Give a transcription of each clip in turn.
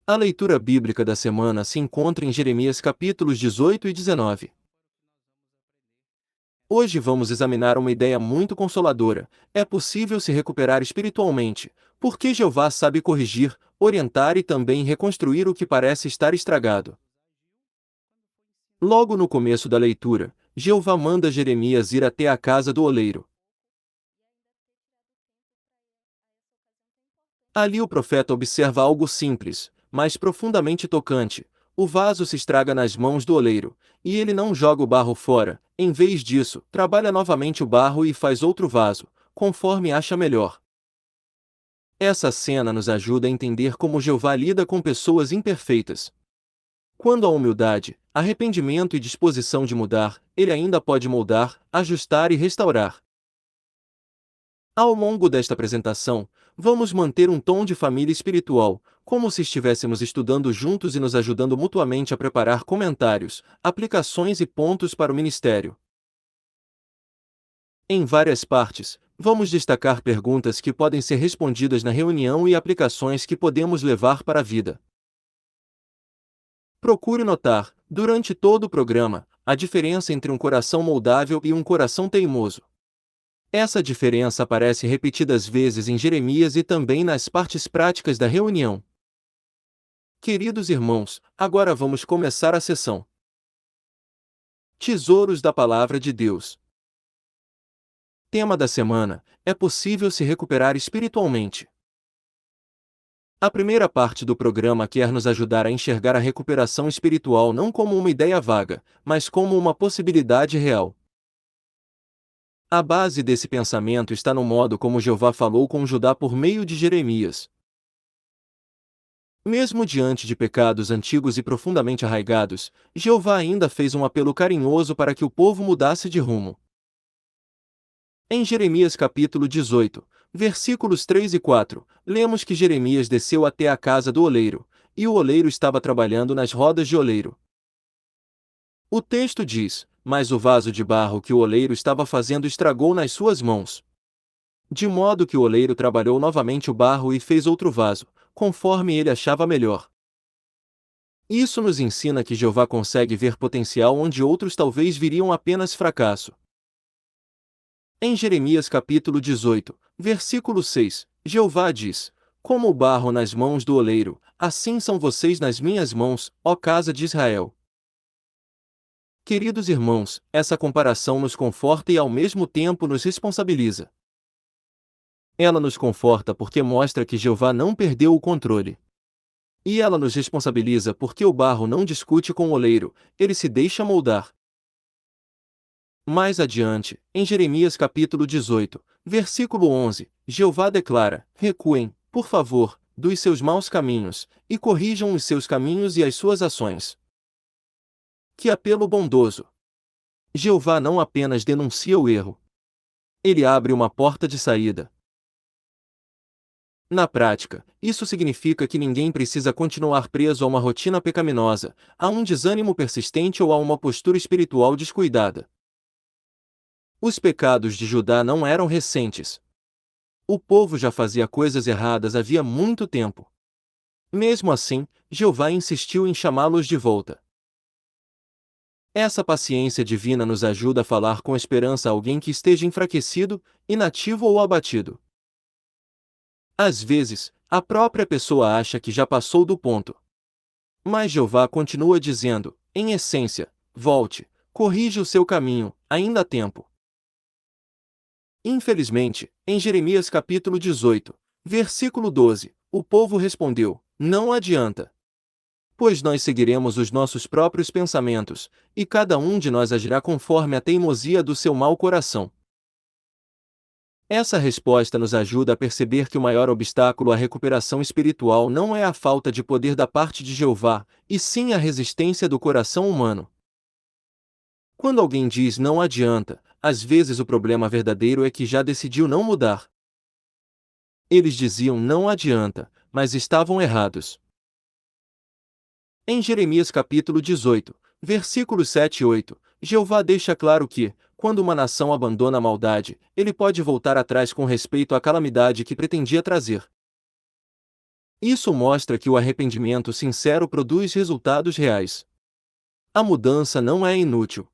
A leitura bíblica da semana se encontra em Jeremias capítulos 18 e 19. Hoje vamos examinar uma ideia muito consoladora: é possível se recuperar espiritualmente, porque Jeová sabe corrigir, orientar e também reconstruir o que parece estar estragado. Logo no começo da leitura, Jeová manda Jeremias ir até a casa do oleiro. Ali o profeta observa algo simples, mas profundamente tocante. O vaso se estraga nas mãos do oleiro, e ele não joga o barro fora. Em vez disso, trabalha novamente o barro e faz outro vaso, conforme acha melhor. Essa cena nos ajuda a entender como Jeová lida com pessoas imperfeitas. Quando há humildade, arrependimento e disposição de mudar, ele ainda pode moldar, ajustar e restaurar. Ao longo desta apresentação, vamos manter um tom de família espiritual, como se estivéssemos estudando juntos e nos ajudando mutuamente a preparar comentários, aplicações e pontos para o ministério. Em várias partes, vamos destacar perguntas que podem ser respondidas na reunião e aplicações que podemos levar para a vida. Procure notar, durante todo o programa, a diferença entre um coração moldável e um coração teimoso. Essa diferença aparece repetidas vezes em Jeremias e também nas partes práticas da reunião. Queridos irmãos, agora vamos começar a sessão. Tesouros da Palavra de Deus. Tema da semana: é possível se recuperar espiritualmente. A primeira parte do programa quer nos ajudar a enxergar a recuperação espiritual não como uma ideia vaga, mas como uma possibilidade real. A base desse pensamento está no modo como Jeová falou com Judá por meio de Jeremias. Mesmo diante de pecados antigos e profundamente arraigados, Jeová ainda fez um apelo carinhoso para que o povo mudasse de rumo. Em Jeremias capítulo 18, versículos 3 e 4, lemos que Jeremias desceu até a casa do oleiro, e o oleiro estava trabalhando nas rodas de oleiro. O texto diz: mas o vaso de barro que o oleiro estava fazendo estragou nas suas mãos. De modo que o oleiro trabalhou novamente o barro e fez outro vaso, conforme ele achava melhor. Isso nos ensina que Jeová consegue ver potencial onde outros talvez viriam apenas fracasso. Em Jeremias capítulo 18, versículo 6, Jeová diz: como o barro nas mãos do oleiro, assim são vocês nas minhas mãos, ó casa de Israel. Queridos irmãos, essa comparação nos conforta e ao mesmo tempo nos responsabiliza. Ela nos conforta porque mostra que Jeová não perdeu o controle. E ela nos responsabiliza porque o barro não discute com o oleiro, ele se deixa moldar. Mais adiante, em Jeremias capítulo 18, versículo 11, Jeová declara: recuem, por favor, dos seus maus caminhos, e corrijam os seus caminhos e as suas ações. Que apelo bondoso! Jeová não apenas denuncia o erro. Ele abre uma porta de saída. Na prática, isso significa que ninguém precisa continuar preso a uma rotina pecaminosa, a um desânimo persistente ou a uma postura espiritual descuidada. Os pecados de Judá não eram recentes. O povo já fazia coisas erradas havia muito tempo. Mesmo assim, Jeová insistiu em chamá-los de volta. Essa paciência divina nos ajuda a falar com esperança a alguém que esteja enfraquecido, inativo ou abatido. Às vezes, a própria pessoa acha que já passou do ponto. Mas Jeová continua dizendo, em essência: volte, corrija o seu caminho, ainda há tempo. Infelizmente, em Jeremias capítulo 18, versículo 12, o povo respondeu: não adianta. Pois nós seguiremos os nossos próprios pensamentos, e cada um de nós agirá conforme a teimosia do seu mau coração. Essa resposta nos ajuda a perceber que o maior obstáculo à recuperação espiritual não é a falta de poder da parte de Jeová, e sim a resistência do coração humano. Quando alguém diz não adianta, às vezes o problema verdadeiro é que já decidiu não mudar. Eles diziam não adianta, mas estavam errados. Em Jeremias capítulo 18, versículos 7 e 8, Jeová deixa claro que, quando uma nação abandona a maldade, ele pode voltar atrás com respeito à calamidade que pretendia trazer. Isso mostra que o arrependimento sincero produz resultados reais. A mudança não é inútil.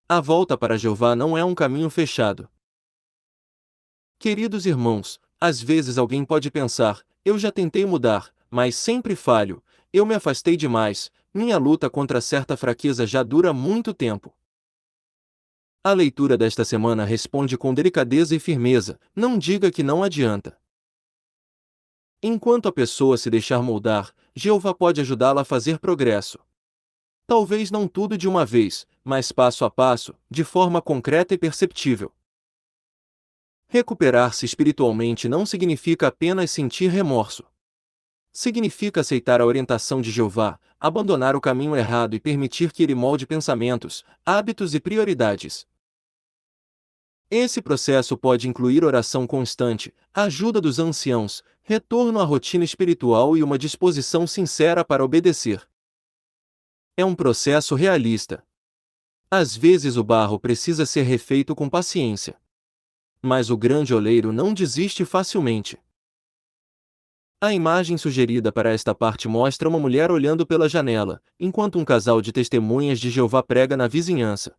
A volta para Jeová não é um caminho fechado. Queridos irmãos, às vezes alguém pode pensar: eu já tentei mudar, mas sempre falho, eu me afastei demais, minha luta contra certa fraqueza já dura muito tempo. A leitura desta semana responde com delicadeza e firmeza: não diga que não adianta. Enquanto a pessoa se deixar moldar, Jeová pode ajudá-la a fazer progresso. Talvez não tudo de uma vez, mas passo a passo, de forma concreta e perceptível. Recuperar-se espiritualmente não significa apenas sentir remorso. Significa aceitar a orientação de Jeová, abandonar o caminho errado e permitir que ele molde pensamentos, hábitos e prioridades. Esse processo pode incluir oração constante, ajuda dos anciãos, retorno à rotina espiritual e uma disposição sincera para obedecer. É um processo realista. Às vezes o barro precisa ser refeito com paciência. Mas o grande oleiro não desiste facilmente. A imagem sugerida para esta parte mostra uma mulher olhando pela janela, enquanto um casal de testemunhas de Jeová prega na vizinhança.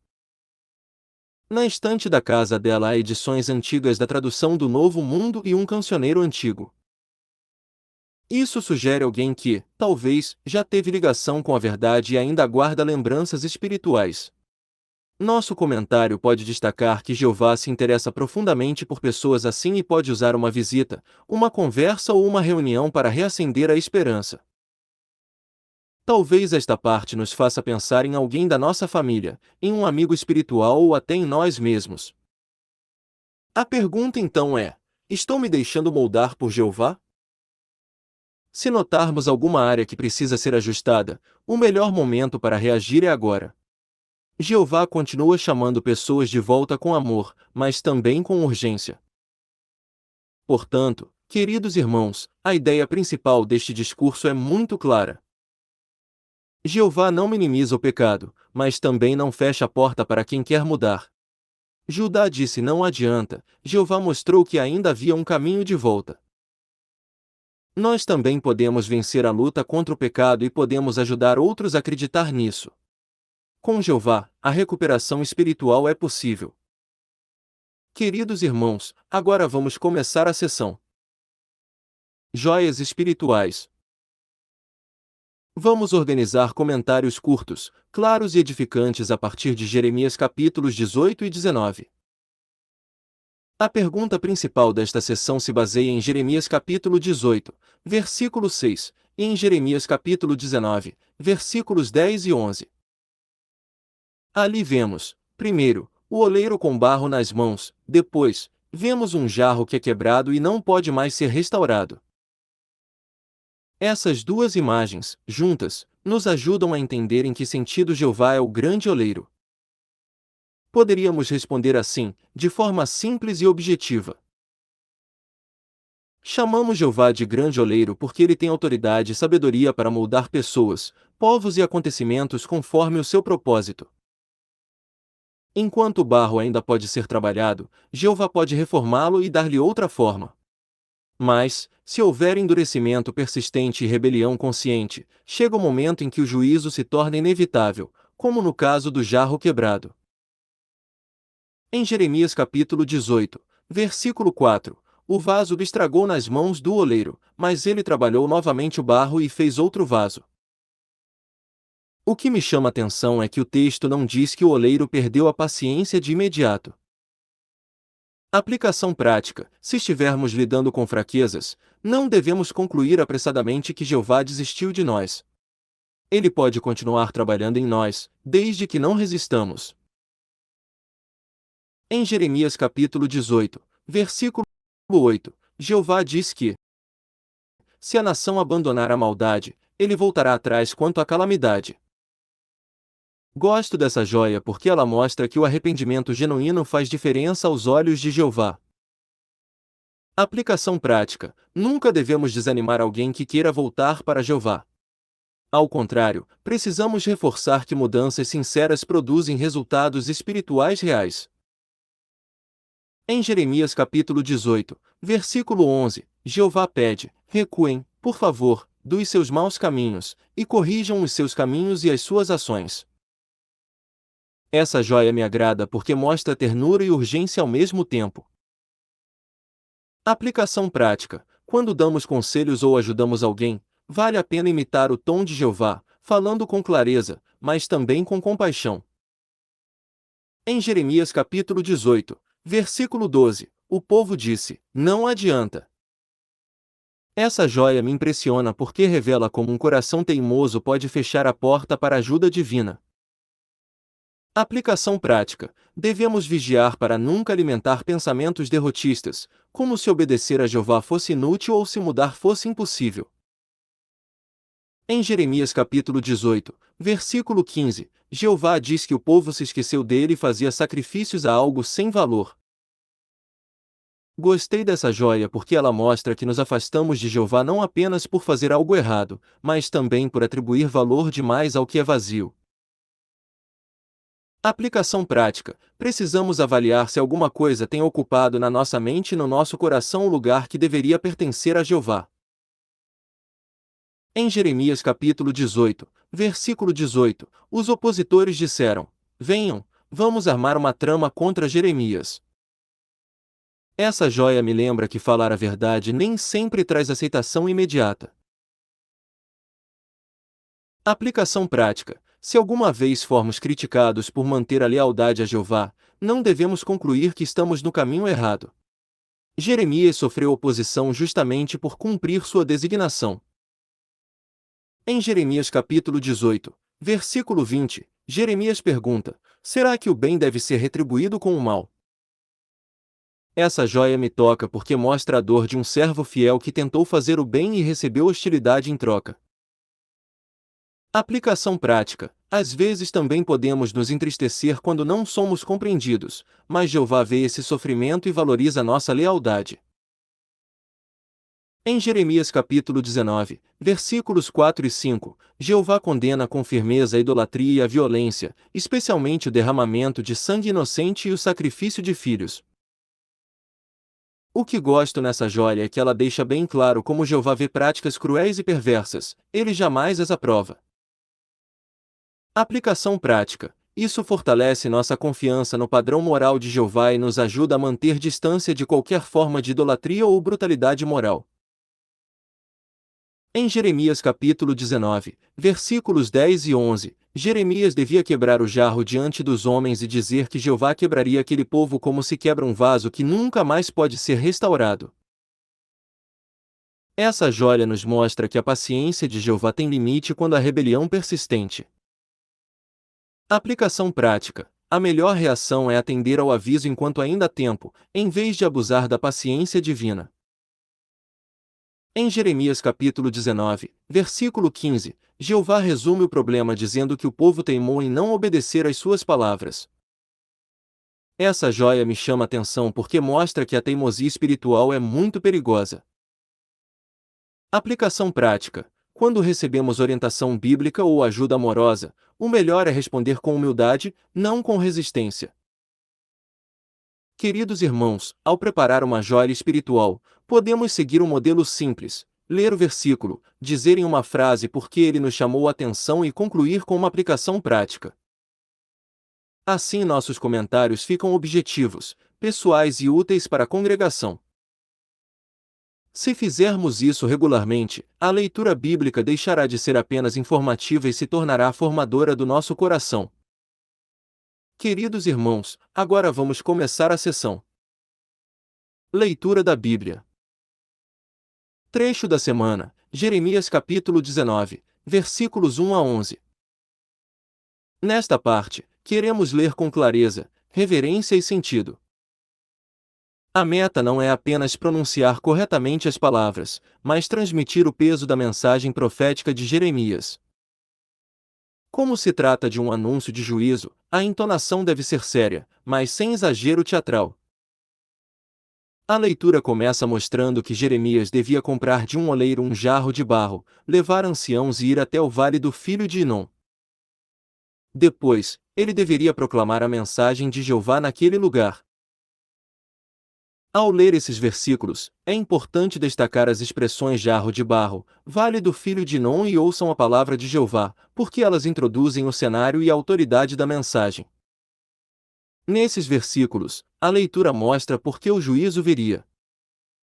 Na estante da casa dela há edições antigas da tradução do Novo Mundo e um cancioneiro antigo. Isso sugere alguém que, talvez, já teve ligação com a verdade e ainda guarda lembranças espirituais. Nosso comentário pode destacar que Jeová se interessa profundamente por pessoas assim e pode usar uma visita, uma conversa ou uma reunião para reacender a esperança. Talvez esta parte nos faça pensar em alguém da nossa família, em um amigo espiritual ou até em nós mesmos. A pergunta então é: estou me deixando moldar por Jeová? Se notarmos alguma área que precisa ser ajustada, o melhor momento para reagir é agora. Jeová continua chamando pessoas de volta com amor, mas também com urgência. Portanto, queridos irmãos, a ideia principal deste discurso é muito clara. Jeová não minimiza o pecado, mas também não fecha a porta para quem quer mudar. Judá disse: não adianta, Jeová mostrou que ainda havia um caminho de volta. Nós também podemos vencer a luta contra o pecado e podemos ajudar outros a acreditar nisso. Com Jeová, a recuperação espiritual é possível. Queridos irmãos, agora vamos começar a sessão. Joias espirituais. Vamos organizar comentários curtos, claros e edificantes a partir de Jeremias capítulos 18 e 19. A pergunta principal desta sessão se baseia em Jeremias capítulo 18, versículo 6, e em Jeremias capítulo 19, versículos 10 e 11. Ali vemos, primeiro, o oleiro com barro nas mãos, depois, vemos um jarro que é quebrado e não pode mais ser restaurado. Essas duas imagens, juntas, nos ajudam a entender em que sentido Jeová é o grande oleiro. Poderíamos responder assim, de forma simples e objetiva. Chamamos Jeová de grande oleiro porque ele tem autoridade e sabedoria para moldar pessoas, povos e acontecimentos conforme o seu propósito. Enquanto o barro ainda pode ser trabalhado, Jeová pode reformá-lo e dar-lhe outra forma. Mas, se houver endurecimento persistente e rebelião consciente, chega o momento em que o juízo se torna inevitável, como no caso do jarro quebrado. Em Jeremias capítulo 18, versículo 4, o vaso estragou nas mãos do oleiro, mas ele trabalhou novamente o barro e fez outro vaso. O que me chama a atenção é que o texto não diz que o oleiro perdeu a paciência de imediato. Aplicação prática: se estivermos lidando com fraquezas, não devemos concluir apressadamente que Jeová desistiu de nós. Ele pode continuar trabalhando em nós, desde que não resistamos. Em Jeremias capítulo 18, versículo 8, Jeová diz que: se a nação abandonar a maldade, ele voltará atrás quanto à calamidade. Gosto dessa joia porque ela mostra que o arrependimento genuíno faz diferença aos olhos de Jeová. Aplicação prática: nunca devemos desanimar alguém que queira voltar para Jeová. Ao contrário, precisamos reforçar que mudanças sinceras produzem resultados espirituais reais. Em Jeremias capítulo 18, versículo 11, Jeová pede: recuem, por favor, dos seus maus caminhos, e corrijam os seus caminhos e as suas ações. Essa joia me agrada porque mostra ternura e urgência ao mesmo tempo. Aplicação prática: quando damos conselhos ou ajudamos alguém, vale a pena imitar o tom de Jeová, falando com clareza, mas também com compaixão. Em Jeremias capítulo 18, versículo 12, o povo disse: "Não adianta." Essa joia me impressiona porque revela como um coração teimoso pode fechar a porta para a ajuda divina. Aplicação prática: devemos vigiar para nunca alimentar pensamentos derrotistas, como se obedecer a Jeová fosse inútil ou se mudar fosse impossível. Em Jeremias capítulo 18, versículo 15, Jeová diz que o povo se esqueceu dele e fazia sacrifícios a algo sem valor. Gostei dessa joia porque ela mostra que nos afastamos de Jeová não apenas por fazer algo errado, mas também por atribuir valor demais ao que é vazio. Aplicação prática: precisamos avaliar se alguma coisa tem ocupado na nossa mente e no nosso coração o lugar que deveria pertencer a Jeová. Em Jeremias capítulo 18, versículo 18, os opositores disseram: "Venham, vamos armar uma trama contra Jeremias." Essa joia me lembra que falar a verdade nem sempre traz aceitação imediata. Aplicação prática: se alguma vez formos criticados por manter a lealdade a Jeová, não devemos concluir que estamos no caminho errado. Jeremias sofreu oposição justamente por cumprir sua designação. Em Jeremias capítulo 18, versículo 20, Jeremias pergunta: "Será que o bem deve ser retribuído com o mal?" Essa joia me toca porque mostra a dor de um servo fiel que tentou fazer o bem e recebeu hostilidade em troca. Aplicação prática: às vezes também podemos nos entristecer quando não somos compreendidos, mas Jeová vê esse sofrimento e valoriza nossa lealdade. Em Jeremias capítulo 19, versículos 4 e 5, Jeová condena com firmeza a idolatria e a violência, especialmente o derramamento de sangue inocente e o sacrifício de filhos. O que gosto nessa joia é que ela deixa bem claro como Jeová vê práticas cruéis e perversas, ele jamais as aprova. Aplicação prática: isso fortalece nossa confiança no padrão moral de Jeová e nos ajuda a manter distância de qualquer forma de idolatria ou brutalidade moral. Em Jeremias capítulo 19, versículos 10 e 11, Jeremias devia quebrar o jarro diante dos homens e dizer que Jeová quebraria aquele povo como se quebra um vaso que nunca mais pode ser restaurado. Essa joia nos mostra que a paciência de Jeová tem limite quando a rebelião persistente. Aplicação prática: a melhor reação é atender ao aviso enquanto ainda há tempo, em vez de abusar da paciência divina. Em Jeremias capítulo 19, versículo 15, Jeová resume o problema dizendo que o povo teimou em não obedecer às suas palavras. Essa joia me chama a atenção porque mostra que a teimosia espiritual é muito perigosa. Aplicação prática: quando recebemos orientação bíblica ou ajuda amorosa, o melhor é responder com humildade, não com resistência. Queridos irmãos, ao preparar uma joia espiritual, podemos seguir um modelo simples: ler o versículo, dizer em uma frase por que ele nos chamou a atenção e concluir com uma aplicação prática. Assim nossos comentários ficam objetivos, pessoais e úteis para a congregação. Se fizermos isso regularmente, a leitura bíblica deixará de ser apenas informativa e se tornará formadora do nosso coração. Queridos irmãos, agora vamos começar a sessão. Leitura da Bíblia. Trecho da semana, Jeremias capítulo 19, versículos 1 a 11. Nesta parte, queremos ler com clareza, reverência e sentido. A meta não é apenas pronunciar corretamente as palavras, mas transmitir o peso da mensagem profética de Jeremias. Como se trata de um anúncio de juízo, a entonação deve ser séria, mas sem exagero teatral. A leitura começa mostrando que Jeremias devia comprar de um oleiro um jarro de barro, levar anciãos e ir até o vale do filho de Inom. Depois, ele deveria proclamar a mensagem de Jeová naquele lugar. Ao ler esses versículos, é importante destacar as expressões jarro de barro, vale do filho de Non e ouçam a palavra de Jeová, porque elas introduzem o cenário e a autoridade da mensagem. Nesses versículos, a leitura mostra por que o juízo viria.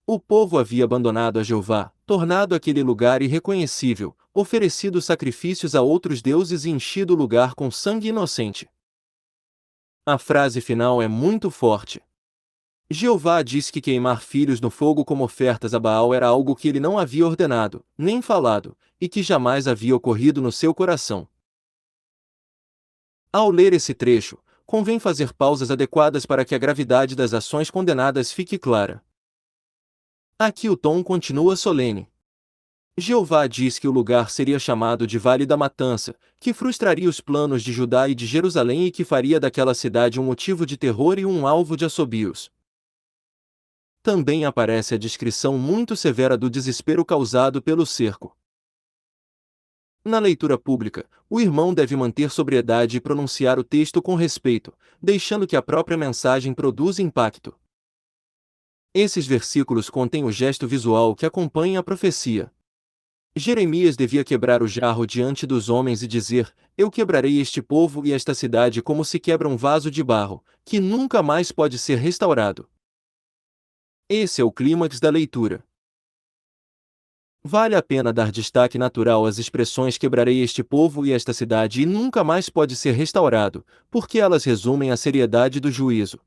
O povo havia abandonado a Jeová, tornado aquele lugar irreconhecível, oferecido sacrifícios a outros deuses e enchido o lugar com sangue inocente. A frase final é muito forte. Jeová disse que queimar filhos no fogo como ofertas a Baal era algo que ele não havia ordenado, nem falado, e que jamais havia ocorrido no seu coração. Ao ler esse trecho, convém fazer pausas adequadas para que a gravidade das ações condenadas fique clara. Aqui o tom continua solene. Jeová diz que o lugar seria chamado de Vale da Matança, que frustraria os planos de Judá e de Jerusalém e que faria daquela cidade um motivo de terror e um alvo de assobios. Também aparece a descrição muito severa do desespero causado pelo cerco. Na leitura pública, o irmão deve manter sobriedade e pronunciar o texto com respeito, deixando que a própria mensagem produza impacto. Esses versículos contêm o gesto visual que acompanha a profecia. Jeremias devia quebrar o jarro diante dos homens e dizer: Eu quebrarei este povo e esta cidade como se quebra um vaso de barro, que nunca mais pode ser restaurado. Esse é o clímax da leitura. Vale a pena dar destaque natural às expressões quebrarei este povo e esta cidade e nunca mais pode ser restaurado, porque elas resumem a seriedade do juízo.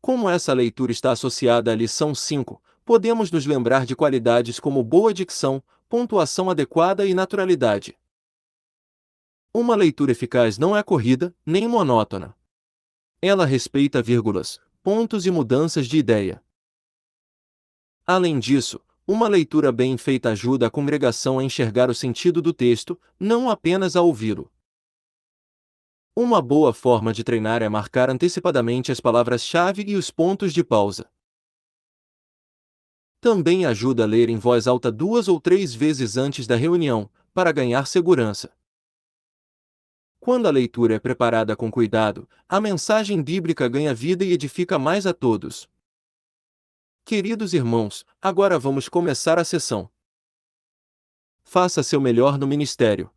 Como essa leitura está associada à lição 5, podemos nos lembrar de qualidades como boa dicção, pontuação adequada e naturalidade. Uma leitura eficaz não é corrida, nem monótona. Ela respeita vírgulas, pontos e mudanças de ideia. Além disso, uma leitura bem feita ajuda a congregação a enxergar o sentido do texto, não apenas a ouvi-lo. Uma boa forma de treinar é marcar antecipadamente as palavras-chave e os pontos de pausa. Também ajuda a ler em voz alta 2 ou 3 vezes antes da reunião, para ganhar segurança. Quando a leitura é preparada com cuidado, a mensagem bíblica ganha vida e edifica mais a todos. Queridos irmãos, agora vamos começar a sessão. Faça seu melhor no ministério.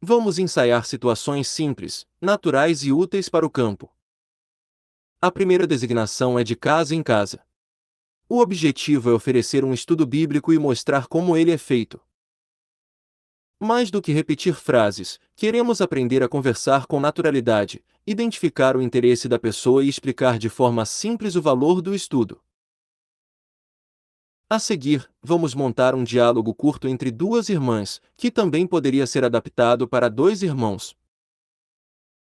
Vamos ensaiar situações simples, naturais e úteis para o campo. A primeira designação é de casa em casa. O objetivo é oferecer um estudo bíblico e mostrar como ele é feito. Mais do que repetir frases, queremos aprender a conversar com naturalidade, identificar o interesse da pessoa e explicar de forma simples o valor do estudo. A seguir, vamos montar um diálogo curto entre duas irmãs, que também poderia ser adaptado para dois irmãos.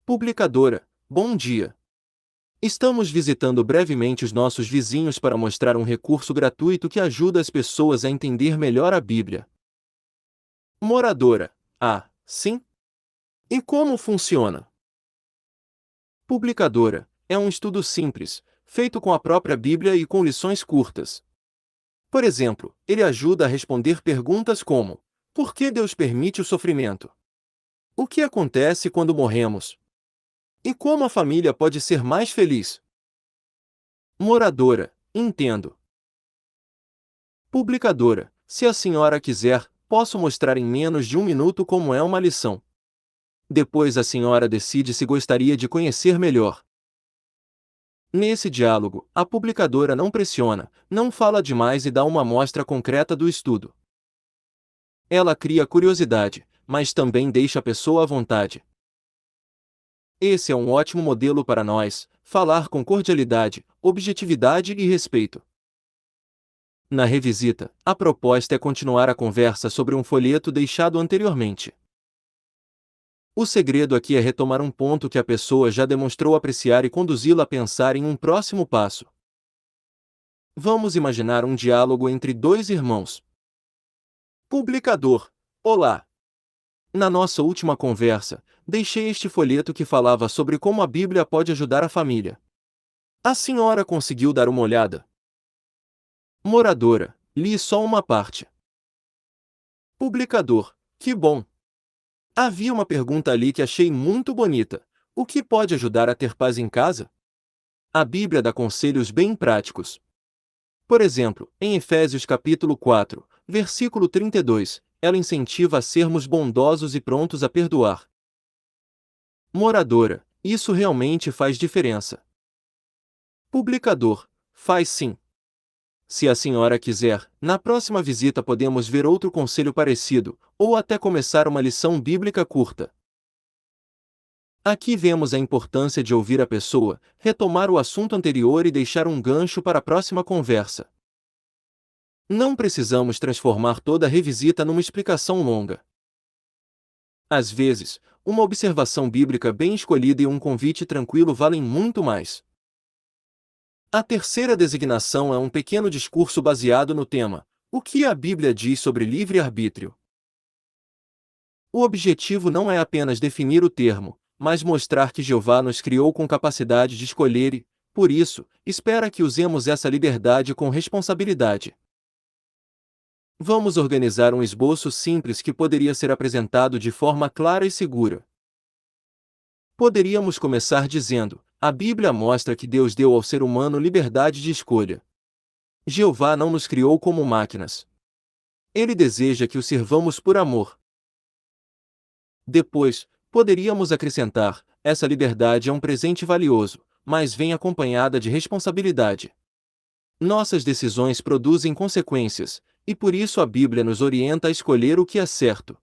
Publicadora, bom dia. Estamos visitando brevemente os nossos vizinhos para mostrar um recurso gratuito que ajuda as pessoas a entender melhor a Bíblia. Moradora, sim? E como funciona? Publicadora, é um estudo simples, feito com a própria Bíblia e com lições curtas. Por exemplo, ele ajuda a responder perguntas como: por que Deus permite o sofrimento? O que acontece quando morremos? E como a família pode ser mais feliz? Moradora, entendo. Publicadora, se a senhora quiser, posso mostrar em menos de 1 minuto como é uma lição. Depois a senhora decide se gostaria de conhecer melhor. Nesse diálogo, a publicadora não pressiona, não fala demais e dá uma amostra concreta do estudo. Ela cria curiosidade, mas também deixa a pessoa à vontade. Esse é um ótimo modelo para nós, falar com cordialidade, objetividade e respeito. Na revisita, a proposta é continuar a conversa sobre um folheto deixado anteriormente. O segredo aqui é retomar um ponto que a pessoa já demonstrou apreciar e conduzi-la a pensar em um próximo passo. Vamos imaginar um diálogo entre dois irmãos. Publicador: olá! Na nossa última conversa, deixei este folheto que falava sobre como a Bíblia pode ajudar a família. A senhora conseguiu dar uma olhada? Moradora: li só uma parte. Publicador: que bom! Havia uma pergunta ali que achei muito bonita. O que pode ajudar a ter paz em casa? A Bíblia dá conselhos bem práticos. Por exemplo, em Efésios capítulo 4, versículo 32, ela incentiva a sermos bondosos e prontos a perdoar. Moradora, isso realmente faz diferença. Publicador, faz sim. Se a senhora quiser, na próxima visita podemos ver outro conselho parecido, ou até começar uma lição bíblica curta. Aqui vemos a importância de ouvir a pessoa, retomar o assunto anterior e deixar um gancho para a próxima conversa. Não precisamos transformar toda a revisita numa explicação longa. Às vezes, uma observação bíblica bem escolhida e um convite tranquilo valem muito mais. A terceira designação é um pequeno discurso baseado no tema: o que a Bíblia diz sobre livre-arbítrio? O objetivo não é apenas definir o termo, mas mostrar que Jeová nos criou com capacidade de escolher e, por isso, espera que usemos essa liberdade com responsabilidade. Vamos organizar um esboço simples que poderia ser apresentado de forma clara e segura. Poderíamos começar dizendo: a Bíblia mostra que Deus deu ao ser humano liberdade de escolha. Jeová não nos criou como máquinas. Ele deseja que o sirvamos por amor. Depois, poderíamos acrescentar: essa liberdade é um presente valioso, mas vem acompanhada de responsabilidade. Nossas decisões produzem consequências, e por isso a Bíblia nos orienta a escolher o que é certo.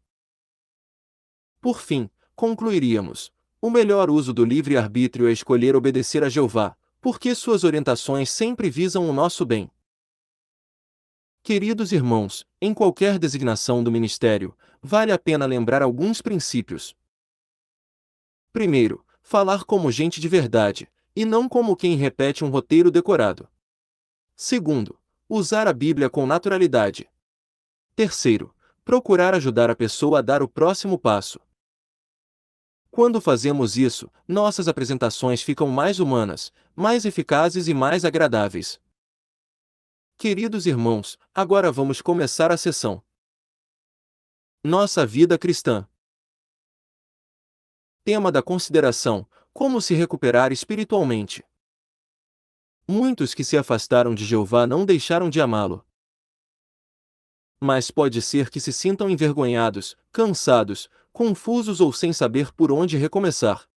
Por fim, concluiríamos: o melhor uso do livre-arbítrio é escolher obedecer a Jeová, porque suas orientações sempre visam o nosso bem. Queridos irmãos, em qualquer designação do ministério, vale a pena lembrar alguns princípios. Primeiro, falar como gente de verdade, e não como quem repete um roteiro decorado. Segundo, usar a Bíblia com naturalidade. Terceiro, procurar ajudar a pessoa a dar o próximo passo. Quando fazemos isso, nossas apresentações ficam mais humanas, mais eficazes e mais agradáveis. Queridos irmãos, agora vamos começar a sessão. Nossa vida cristã. Tema da consideração: como se recuperar espiritualmente. Muitos que se afastaram de Jeová não deixaram de amá-lo. Mas pode ser que se sintam envergonhados, cansados, confusos ou sem saber por onde recomeçar.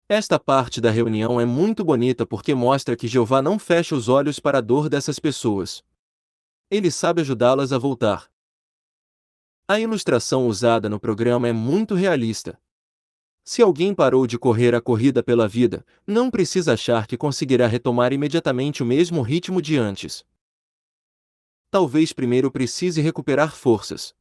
Esta parte da reunião é muito bonita porque mostra que Jeová não fecha os olhos para a dor dessas pessoas. Ele sabe ajudá-las a voltar. A ilustração usada no programa é muito realista. Se alguém parou de correr a corrida pela vida, não precisa achar que conseguirá retomar imediatamente o mesmo ritmo de antes. Talvez primeiro precise recuperar forças.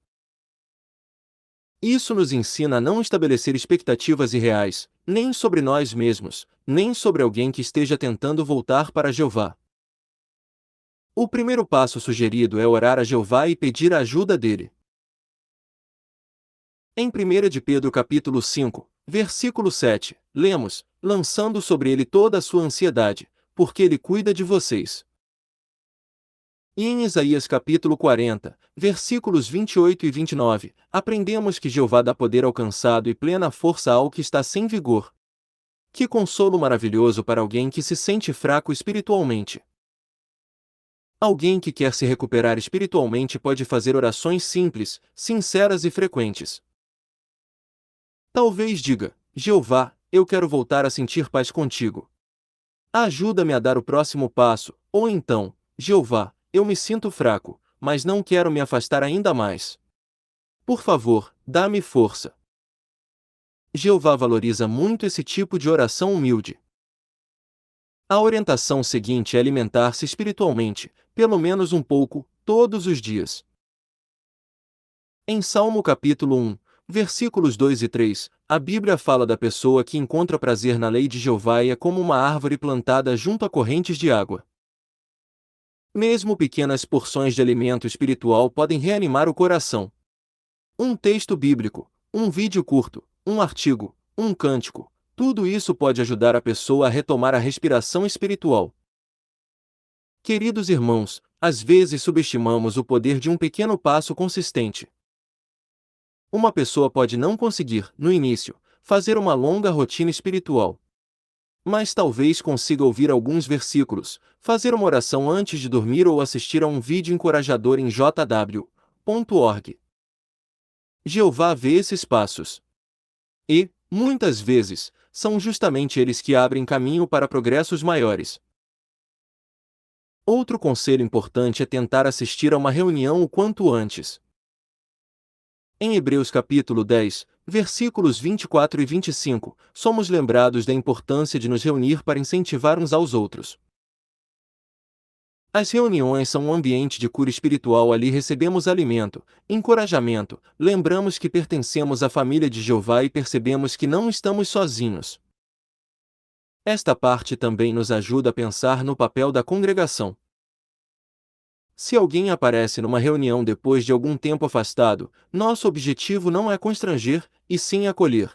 Isso nos ensina a não estabelecer expectativas irreais, nem sobre nós mesmos, nem sobre alguém que esteja tentando voltar para Jeová. O primeiro passo sugerido é orar a Jeová e pedir a ajuda dele. Em 1 de Pedro capítulo 5, versículo 7, lemos: lançando sobre ele toda a sua ansiedade, porque ele cuida de vocês. E em Isaías capítulo 40, versículos 28 e 29, aprendemos que Jeová dá poder ao cansado e plena força ao que está sem vigor. Que consolo maravilhoso para alguém que se sente fraco espiritualmente. Alguém que quer se recuperar espiritualmente pode fazer orações simples, sinceras e frequentes. Talvez diga: Jeová, eu quero voltar a sentir paz contigo. Ajuda-me a dar o próximo passo, ou então: Jeová, eu me sinto fraco, mas não quero me afastar ainda mais. Por favor, dá-me força. Jeová valoriza muito esse tipo de oração humilde. A orientação seguinte é alimentar-se espiritualmente, pelo menos um pouco, todos os dias. Em Salmo capítulo 1, versículos 2 e 3, a Bíblia fala da pessoa que encontra prazer na lei de Jeová e é como uma árvore plantada junto a correntes de água. Mesmo pequenas porções de alimento espiritual podem reanimar o coração. Um texto bíblico, um vídeo curto, um artigo, um cântico, tudo isso pode ajudar a pessoa a retomar a respiração espiritual. Queridos irmãos, às vezes subestimamos o poder de um pequeno passo consistente. Uma pessoa pode não conseguir, no início, fazer uma longa rotina espiritual. Mas talvez consiga ouvir alguns versículos, fazer uma oração antes de dormir ou assistir a um vídeo encorajador em jw.org. Jeová vê esses passos. E, muitas vezes, são justamente eles que abrem caminho para progressos maiores. Outro conselho importante é tentar assistir a uma reunião o quanto antes. Em Hebreus capítulo 10, versículos 24 e 25, somos lembrados da importância de nos reunir para incentivar uns aos outros. As reuniões são um ambiente de cura espiritual. Ali recebemos alimento, encorajamento, lembramos que pertencemos à família de Jeová e percebemos que não estamos sozinhos. Esta parte também nos ajuda a pensar no papel da congregação. Se alguém aparece numa reunião depois de algum tempo afastado, nosso objetivo não é constranger, e sim acolher.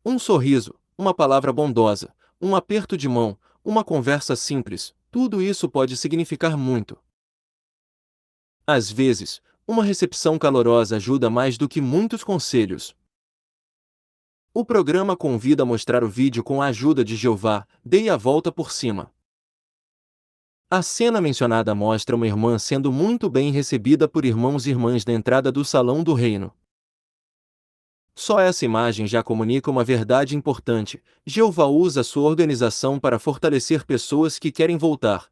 Um sorriso, uma palavra bondosa, um aperto de mão, uma conversa simples, tudo isso pode significar muito. Às vezes, uma recepção calorosa ajuda mais do que muitos conselhos. O programa convida a mostrar o vídeo com a ajuda de Jeová, dei a volta por cima. A cena mencionada mostra uma irmã sendo muito bem recebida por irmãos e irmãs na entrada do salão do reino. Só essa imagem já comunica uma verdade importante: Jeová usa sua organização para fortalecer pessoas que querem voltar.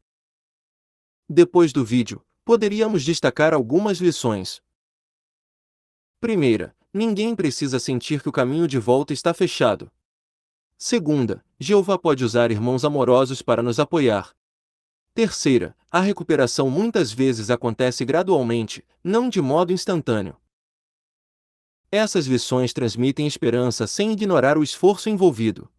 Depois do vídeo, poderíamos destacar algumas lições. Primeira, ninguém precisa sentir que o caminho de volta está fechado. Segunda, Jeová pode usar irmãos amorosos para nos apoiar. Terceira, a recuperação muitas vezes acontece gradualmente, não de modo instantâneo. Essas lições transmitem esperança sem ignorar o esforço envolvido.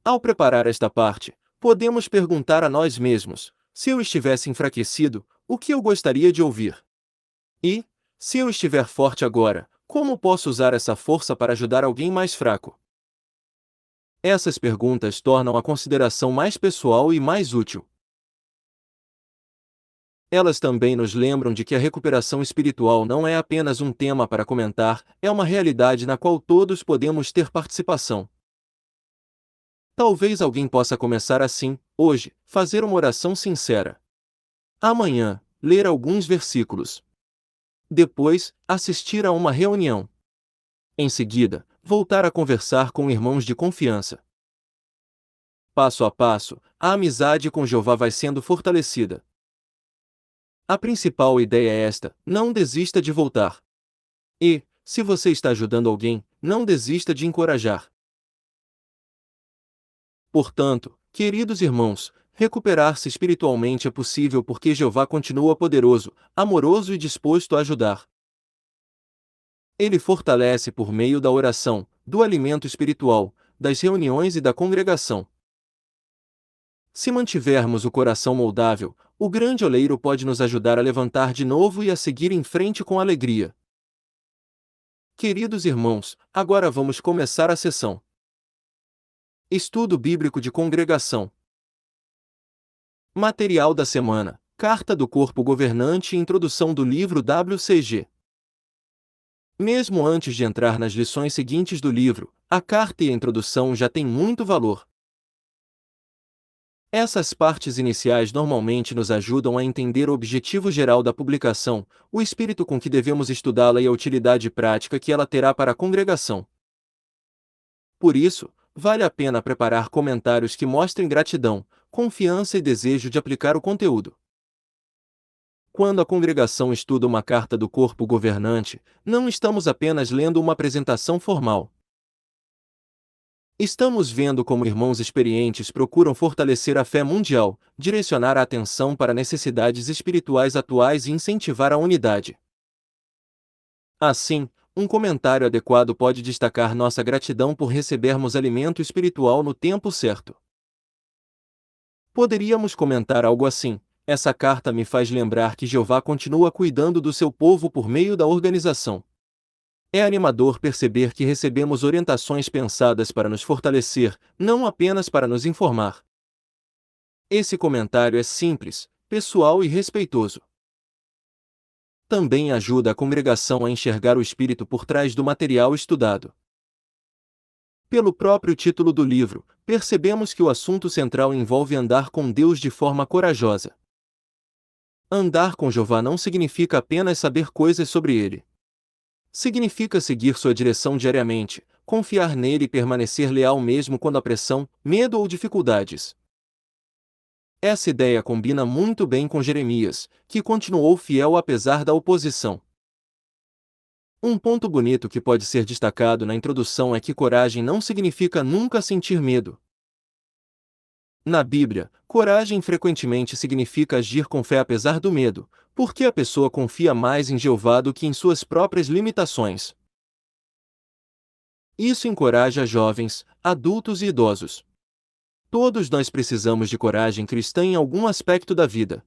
Ao preparar esta parte, podemos perguntar a nós mesmos: se eu estivesse enfraquecido, o que eu gostaria de ouvir? E, se eu estiver forte agora, como posso usar essa força para ajudar alguém mais fraco? Essas perguntas tornam a consideração mais pessoal e mais útil. Elas também nos lembram de que a recuperação espiritual não é apenas um tema para comentar, é uma realidade na qual todos podemos ter participação. Talvez alguém possa começar assim: hoje, fazer uma oração sincera. Amanhã, ler alguns versículos. Depois, assistir a uma reunião. Em seguida, voltar a conversar com irmãos de confiança. Passo a passo, a amizade com Jeová vai sendo fortalecida. A principal ideia é esta: não desista de voltar. E, se você está ajudando alguém, não desista de encorajar. Portanto, queridos irmãos, recuperar-se espiritualmente é possível porque Jeová continua poderoso, amoroso e disposto a ajudar. Ele fortalece por meio da oração, do alimento espiritual, das reuniões e da congregação. Se mantivermos o coração moldável, o grande oleiro pode nos ajudar a levantar de novo e a seguir em frente com alegria. Queridos irmãos, agora vamos começar a sessão. Estudo Bíblico de Congregação. Material da semana: Carta do Corpo Governante e Introdução do livro WCG. Mesmo antes de entrar nas lições seguintes do livro, a carta e a introdução já têm muito valor. Essas partes iniciais normalmente nos ajudam a entender o objetivo geral da publicação, o espírito com que devemos estudá-la e a utilidade prática que ela terá para a congregação. Por isso, vale a pena preparar comentários que mostrem gratidão, confiança e desejo de aplicar o conteúdo. Quando a congregação estuda uma carta do corpo governante, não estamos apenas lendo uma apresentação formal. Estamos vendo como irmãos experientes procuram fortalecer a fé mundial, direcionar a atenção para necessidades espirituais atuais e incentivar a unidade. Assim, um comentário adequado pode destacar nossa gratidão por recebermos alimento espiritual no tempo certo. Poderíamos comentar algo assim: essa carta me faz lembrar que Jeová continua cuidando do seu povo por meio da organização. É animador perceber que recebemos orientações pensadas para nos fortalecer, não apenas para nos informar. Esse comentário é simples, pessoal e respeitoso. Também ajuda a congregação a enxergar o espírito por trás do material estudado. Pelo próprio título do livro, percebemos que o assunto central envolve andar com Deus de forma corajosa. Andar com Jeová não significa apenas saber coisas sobre ele. Significa seguir sua direção diariamente, confiar nele e permanecer leal mesmo quando há pressão, medo ou dificuldades. Essa ideia combina muito bem com Jeremias, que continuou fiel apesar da oposição. Um ponto bonito que pode ser destacado na introdução é que coragem não significa nunca sentir medo. Na Bíblia, coragem frequentemente significa agir com fé apesar do medo, porque a pessoa confia mais em Jeová do que em suas próprias limitações. Isso encoraja jovens, adultos e idosos. Todos nós precisamos de coragem cristã em algum aspecto da vida.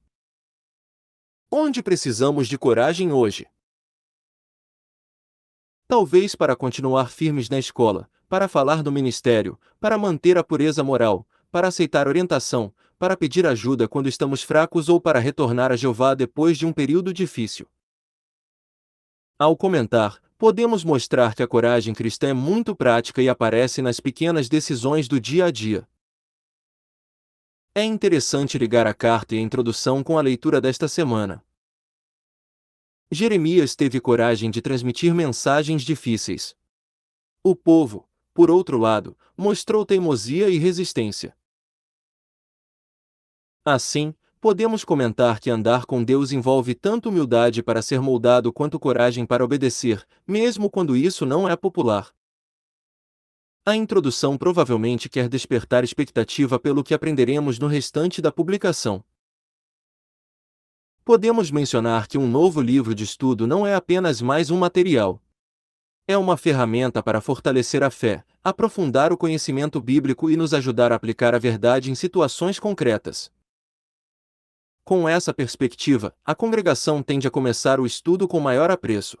Onde precisamos de coragem hoje? Talvez para continuar firmes na escola, para falar no ministério, para manter a pureza moral, para aceitar orientação, para pedir ajuda quando estamos fracos ou para retornar a Jeová depois de um período difícil. Ao comentar, podemos mostrar que a coragem cristã é muito prática e aparece nas pequenas decisões do dia a dia. É interessante ligar a carta e a introdução com a leitura desta semana. Jeremias teve coragem de transmitir mensagens difíceis. O povo, por outro lado, mostrou teimosia e resistência. Assim, podemos comentar que andar com Deus envolve tanto humildade para ser moldado quanto coragem para obedecer, mesmo quando isso não é popular. A introdução provavelmente quer despertar expectativa pelo que aprenderemos no restante da publicação. Podemos mencionar que um novo livro de estudo não é apenas mais um material. É uma ferramenta para fortalecer a fé, aprofundar o conhecimento bíblico e nos ajudar a aplicar a verdade em situações concretas. Com essa perspectiva, a congregação tende a começar o estudo com maior apreço.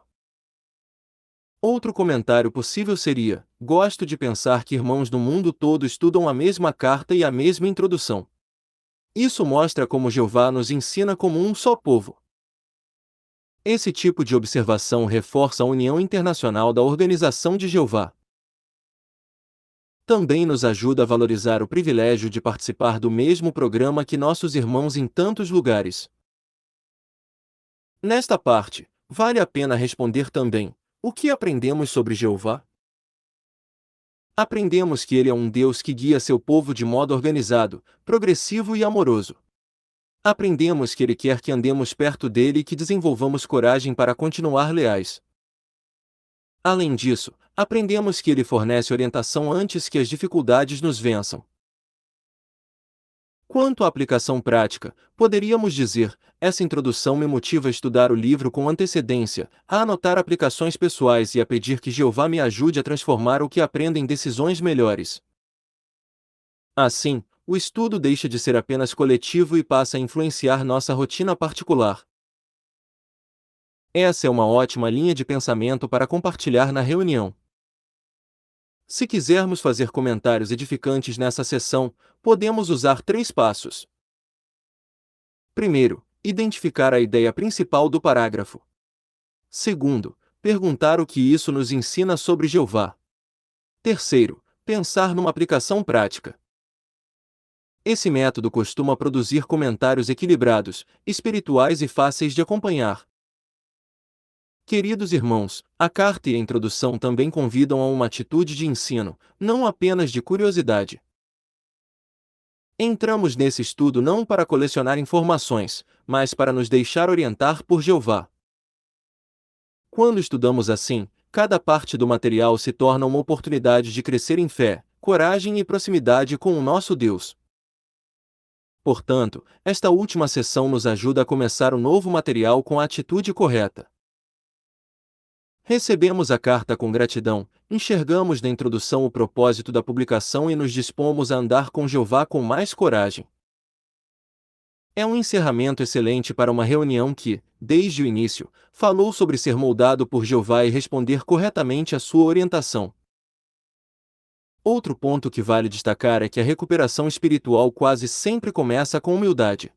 Outro comentário possível seria: gosto de pensar que irmãos do mundo todo estudam a mesma carta e a mesma introdução. Isso mostra como Jeová nos ensina como um só povo. Esse tipo de observação reforça a união internacional da Organização de Jeová. Também nos ajuda a valorizar o privilégio de participar do mesmo programa que nossos irmãos em tantos lugares. Nesta parte, vale a pena responder também: o que aprendemos sobre Jeová? Aprendemos que ele é um Deus que guia seu povo de modo organizado, progressivo e amoroso. Aprendemos que ele quer que andemos perto dele e que desenvolvamos coragem para continuar leais. Além disso, aprendemos que ele fornece orientação antes que as dificuldades nos vençam. Quanto à aplicação prática, poderíamos dizer: essa introdução me motiva a estudar o livro com antecedência, a anotar aplicações pessoais e a pedir que Jeová me ajude a transformar o que aprendo em decisões melhores. Assim, o estudo deixa de ser apenas coletivo e passa a influenciar nossa rotina particular. Essa é uma ótima linha de pensamento para compartilhar na reunião. Se quisermos fazer comentários edificantes nessa sessão, podemos usar 3 passos. Primeiro, identificar a ideia principal do parágrafo. Segundo, perguntar o que isso nos ensina sobre Jeová. Terceiro, pensar numa aplicação prática. Esse método costuma produzir comentários equilibrados, espirituais e fáceis de acompanhar. Queridos irmãos, a carta e a introdução também convidam a uma atitude de ensino, não apenas de curiosidade. Entramos nesse estudo não para colecionar informações, mas para nos deixar orientar por Jeová. Quando estudamos assim, cada parte do material se torna uma oportunidade de crescer em fé, coragem e proximidade com o nosso Deus. Portanto, esta última sessão nos ajuda a começar o novo material com a atitude correta. Recebemos a carta com gratidão, enxergamos na introdução o propósito da publicação e nos dispomos a andar com Jeová com mais coragem. É um encerramento excelente para uma reunião que, desde o início, falou sobre ser moldado por Jeová e responder corretamente à sua orientação. Outro ponto que vale destacar é que a recuperação espiritual quase sempre começa com humildade.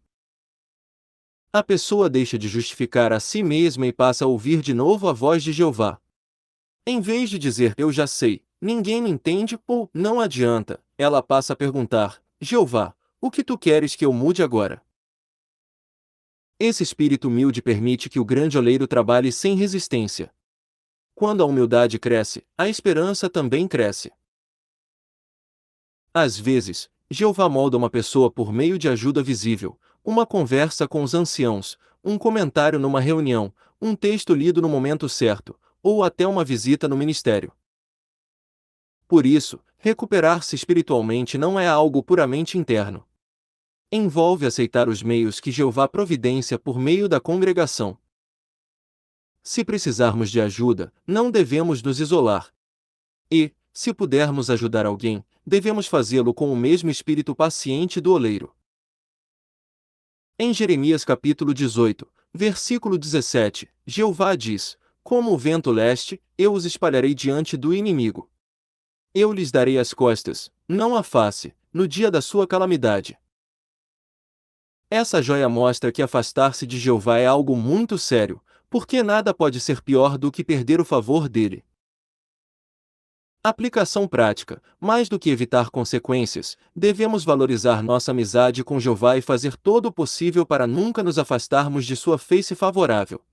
A pessoa deixa de justificar a si mesma e passa a ouvir de novo a voz de Jeová. Em vez de dizer "eu já sei", ninguém me entende ou não adianta, ela passa a perguntar: Jeová, o que tu queres que eu mude agora? Esse espírito humilde permite que o grande oleiro trabalhe sem resistência. Quando a humildade cresce, a esperança também cresce. Às vezes, Jeová molda uma pessoa por meio de ajuda visível, uma conversa com os anciãos, um comentário numa reunião, um texto lido no momento certo, ou até uma visita no ministério. Por isso, recuperar-se espiritualmente não é algo puramente interno. Envolve aceitar os meios que Jeová providencia por meio da congregação. Se precisarmos de ajuda, não devemos nos isolar. E, se pudermos ajudar alguém, devemos fazê-lo com o mesmo espírito paciente do oleiro. Em Jeremias capítulo 18, versículo 17, Jeová diz: Como o vento leste, eu os espalharei diante do inimigo. Eu lhes darei as costas, não a face, no dia da sua calamidade. Essa joia mostra que afastar-se de Jeová é algo muito sério, porque nada pode ser pior do que perder o favor dele. Aplicação prática: mais do que evitar consequências, devemos valorizar nossa amizade com Jeová e fazer todo o possível para nunca nos afastarmos de sua face favorável.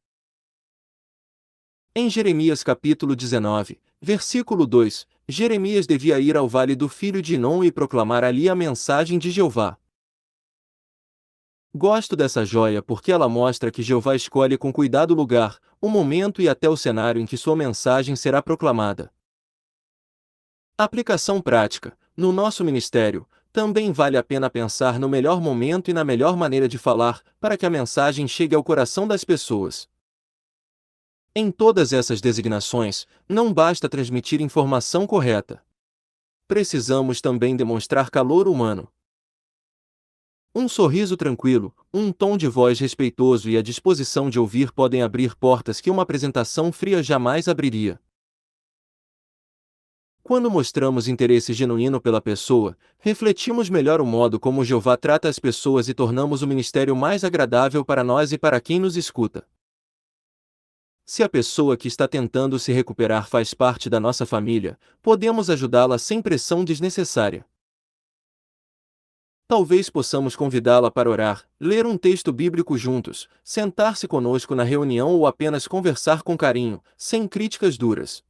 Em Jeremias capítulo 19, versículo 2, Jeremias devia ir ao vale do filho de Inom e proclamar ali a mensagem de Jeová. Gosto dessa joia porque ela mostra que Jeová escolhe com cuidado o lugar, o momento e até o cenário em que sua mensagem será proclamada. Aplicação prática: no nosso ministério, também vale a pena pensar no melhor momento e na melhor maneira de falar, para que a mensagem chegue ao coração das pessoas. Em todas essas designações, não basta transmitir informação correta. Precisamos também demonstrar calor humano. Um sorriso tranquilo, um tom de voz respeitoso e a disposição de ouvir podem abrir portas que uma apresentação fria jamais abriria. Quando mostramos interesse genuíno pela pessoa, refletimos melhor o modo como Jeová trata as pessoas e tornamos o ministério mais agradável para nós e para quem nos escuta. Se a pessoa que está tentando se recuperar faz parte da nossa família, podemos ajudá-la sem pressão desnecessária. Talvez possamos convidá-la para orar, ler um texto bíblico juntos, sentar-se conosco na reunião ou apenas conversar com carinho, sem críticas duras.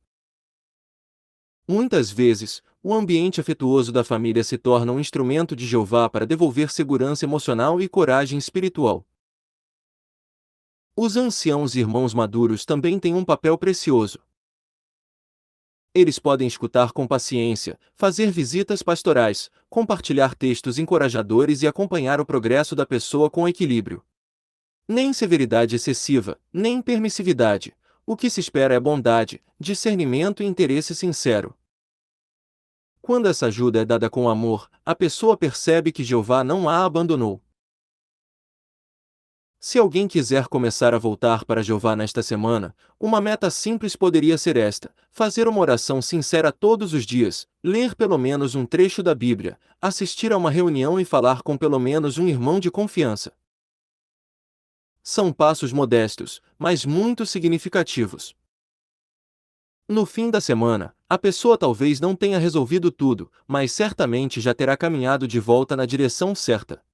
Muitas vezes, o ambiente afetuoso da família se torna um instrumento de Jeová para devolver segurança emocional e coragem espiritual. Os anciãos e irmãos maduros também têm um papel precioso. Eles podem escutar com paciência, fazer visitas pastorais, compartilhar textos encorajadores e acompanhar o progresso da pessoa com equilíbrio. Nem severidade excessiva, nem permissividade. O que se espera é bondade, discernimento e interesse sincero. Quando essa ajuda é dada com amor, a pessoa percebe que Jeová não a abandonou. Se alguém quiser começar a voltar para Jeová nesta semana, uma meta simples poderia ser esta: fazer uma oração sincera todos os dias, ler pelo menos um trecho da Bíblia, assistir a uma reunião e falar com pelo menos um irmão de confiança. São passos modestos, mas muito significativos. No fim da semana, a pessoa talvez não tenha resolvido tudo, mas certamente já terá caminhado de volta na direção certa.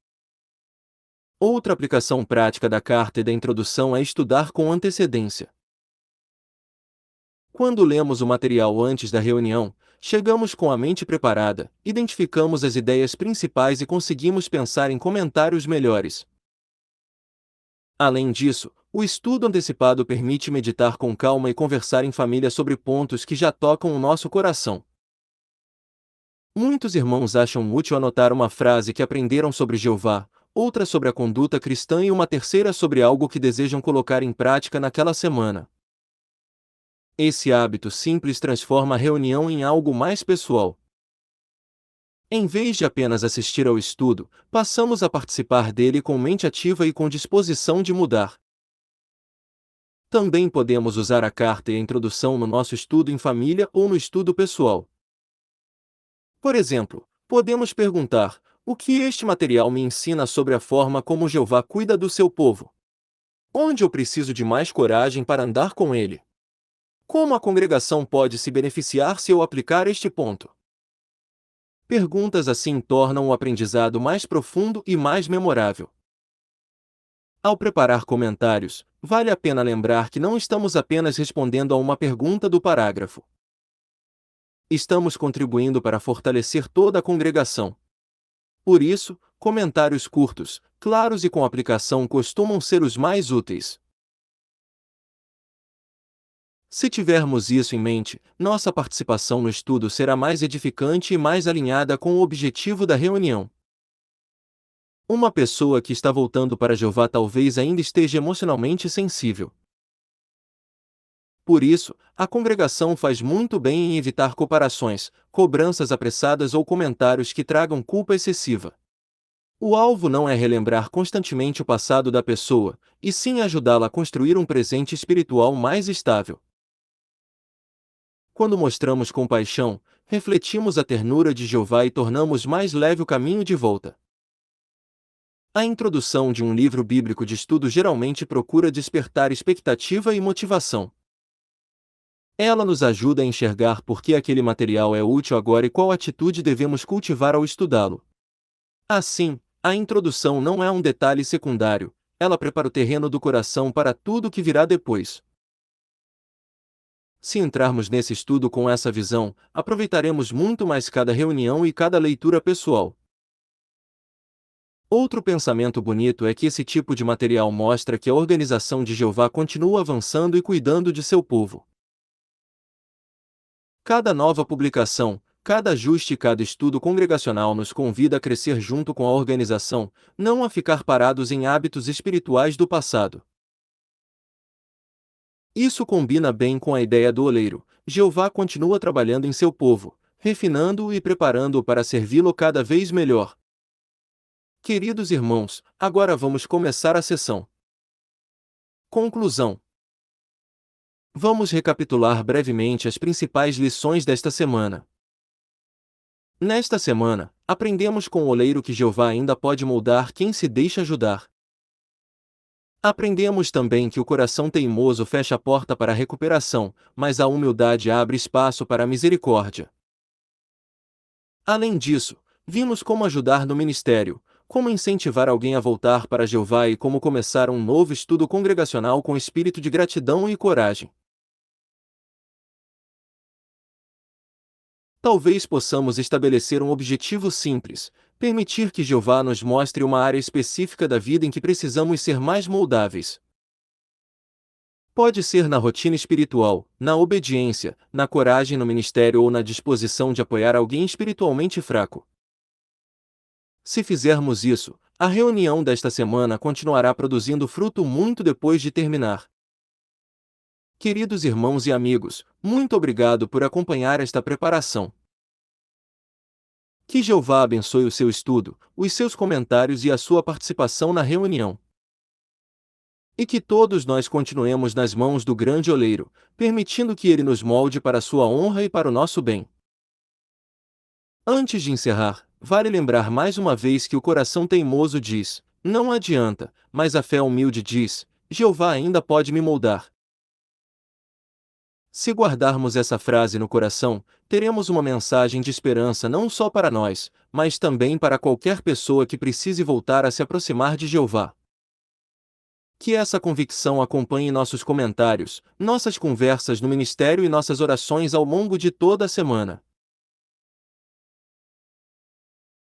Outra aplicação prática da carta e da introdução é estudar com antecedência. Quando lemos o material antes da reunião, chegamos com a mente preparada, identificamos as ideias principais e conseguimos pensar em comentários melhores. Além disso, o estudo antecipado permite meditar com calma e conversar em família sobre pontos que já tocam o nosso coração. Muitos irmãos acham útil anotar uma frase que aprenderam sobre Jeová, outra sobre a conduta cristã e uma terceira sobre algo que desejam colocar em prática naquela semana. Esse hábito simples transforma a reunião em algo mais pessoal. Em vez de apenas assistir ao estudo, passamos a participar dele com mente ativa e com disposição de mudar. Também podemos usar a carta e a introdução no nosso estudo em família ou no estudo pessoal. Por exemplo, podemos perguntar: o que este material me ensina sobre a forma como Jeová cuida do seu povo? Onde eu preciso de mais coragem para andar com ele? Como a congregação pode se beneficiar se eu aplicar este ponto? Perguntas assim tornam o aprendizado mais profundo e mais memorável. Ao preparar comentários, vale a pena lembrar que não estamos apenas respondendo a uma pergunta do parágrafo. Estamos contribuindo para fortalecer toda a congregação. Por isso, comentários curtos, claros e com aplicação costumam ser os mais úteis. Se tivermos isso em mente, nossa participação no estudo será mais edificante e mais alinhada com o objetivo da reunião. Uma pessoa que está voltando para Jeová talvez ainda esteja emocionalmente sensível. Por isso, a congregação faz muito bem em evitar comparações, cobranças apressadas ou comentários que tragam culpa excessiva. O alvo não é relembrar constantemente o passado da pessoa, e sim ajudá-la a construir um presente espiritual mais estável. Quando mostramos compaixão, refletimos a ternura de Jeová e tornamos mais leve o caminho de volta. A introdução de um livro bíblico de estudo geralmente procura despertar expectativa e motivação. Ela nos ajuda a enxergar por que aquele material é útil agora e qual atitude devemos cultivar ao estudá-lo. Assim, a introdução não é um detalhe secundário, ela prepara o terreno do coração para tudo o que virá depois. Se entrarmos nesse estudo com essa visão, aproveitaremos muito mais cada reunião e cada leitura pessoal. Outro pensamento bonito é que esse tipo de material mostra que a organização de Jeová continua avançando e cuidando de seu povo. Cada nova publicação, cada ajuste e cada estudo congregacional nos convida a crescer junto com a organização, não a ficar parados em hábitos espirituais do passado. Isso combina bem com a ideia do oleiro. Jeová continua trabalhando em seu povo, refinando-o e preparando-o para servi-lo cada vez melhor. Queridos irmãos, agora vamos começar a sessão. Conclusão. Vamos recapitular brevemente as principais lições desta semana. Nesta semana, aprendemos com o oleiro que Jeová ainda pode moldar quem se deixa ajudar. Aprendemos também que o coração teimoso fecha a porta para a recuperação, mas a humildade abre espaço para a misericórdia. Além disso, vimos como ajudar no ministério, como incentivar alguém a voltar para Jeová e como começar um novo estudo congregacional com espírito de gratidão e coragem. Talvez possamos estabelecer um objetivo simples: permitir que Jeová nos mostre uma área específica da vida em que precisamos ser mais moldáveis. Pode ser na rotina espiritual, na obediência, na coragem no ministério ou na disposição de apoiar alguém espiritualmente fraco. Se fizermos isso, a reunião desta semana continuará produzindo fruto muito depois de terminar. Queridos irmãos e amigos, muito obrigado por acompanhar esta preparação. Que Jeová abençoe o seu estudo, os seus comentários e a sua participação na reunião. E que todos nós continuemos nas mãos do grande oleiro, permitindo que ele nos molde para a sua honra e para o nosso bem. Antes de encerrar, vale lembrar mais uma vez que o coração teimoso diz: não adianta, mas a fé humilde diz: Jeová ainda pode me moldar. Se guardarmos essa frase no coração, teremos uma mensagem de esperança não só para nós, mas também para qualquer pessoa que precise voltar a se aproximar de Jeová. Que essa convicção acompanhe nossos comentários, nossas conversas no ministério e nossas orações ao longo de toda a semana.